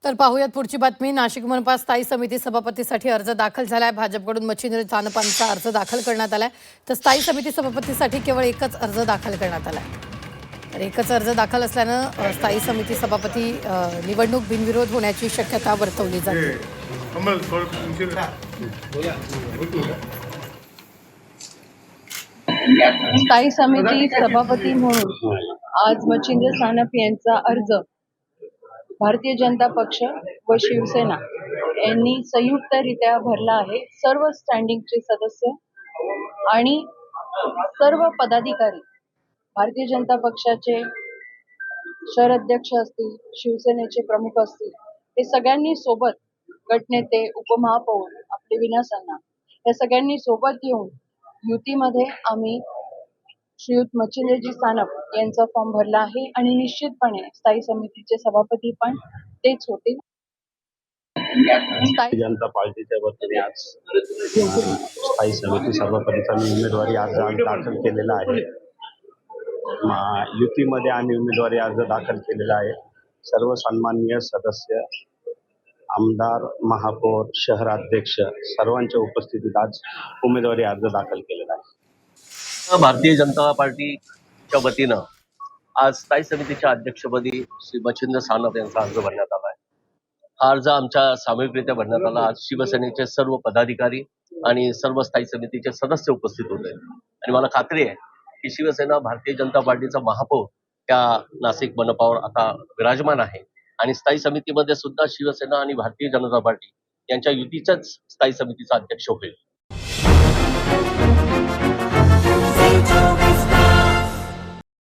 तर पाहूयात पुढची बातमी। नाशिक मनपा स्थायी समिती सभापतीसाठी अर्ज दाखल झालाय। भाजपकडून मच्छिंद्र सानपांचा अर्ज दाखल करण्यात आलाय। तर स्थायी समिती सभापतीसाठी केवळ एकच अर्ज दाखल करण्यात आलाय। तर एकच अर्ज दाखल असल्यानं स्थायी समिती सभापती निवडणूक बिनविरोध होण्याची शक्यता वर्तवली जाते। स्थायी समिती सभापती म्हणून आज मच्छिंद्र सानप यांचा अर्ज भारतीय जनता पक्ष व शिवसेना यांनी संयुक्तरित्या भरला आहे। सर्व स्टँडिंगचे सदस्य आणि सर्व पदाधिकारी, भारतीय जनता पक्षाचे शहर अध्यक्ष असतील, शिवसेनेचे प्रमुख असतील, हे सगळ्यांनी सोबत, गटनेते, उपमहापौर, आपले विनास अण्णा, या सगळ्यांनी सोबत येऊन युतीमध्ये आम्ही श्रीयुत मच्छिंद्रजी सानप यांचा फॉर्म भरला आहे आणि निश्चितपणे स्थायी समितीचे सभापती पण तेच होते। जनता पार्टीच्या वतीने आज स्थायी समिती सभापतीचा उमेदवारी अर्ज दाखल केलेला आहे। युतीमध्ये आम्ही उमेदवारी अर्ज दाखल केलेला आहे। सर्व सन्माननीय सदस्य, आमदार, महापौर, शहराध्यक्ष सर्वांच्या उपस्थितीत आज उमेदवारी अर्ज दाखल केलेला आहे। भारतीय जनता पार्टीच्या वतीनं आज स्थायी समितीच्या अध्यक्षपदी श्री मच्छिंद्र सानप यांचा अर्ज भरण्यात आला आहे। हा अर्ज आमच्या सामूहिकरित्या भरण्यात आला। आज शिवसेनेचे सर्व पदाधिकारी आणि सर्व स्थायी समितीचे सदस्य उपस्थित होते आणि मला खात्री आहे की शिवसेना भारतीय जनता पार्टीचा महापौर त्या नाशिक मनपावर आता विराजमान आहे आणि स्थायी समितीमध्ये सुद्धा शिवसेना आणि भारतीय जनता पार्टी यांच्या युतीच्याच स्थायी समितीचा अध्यक्ष होईल।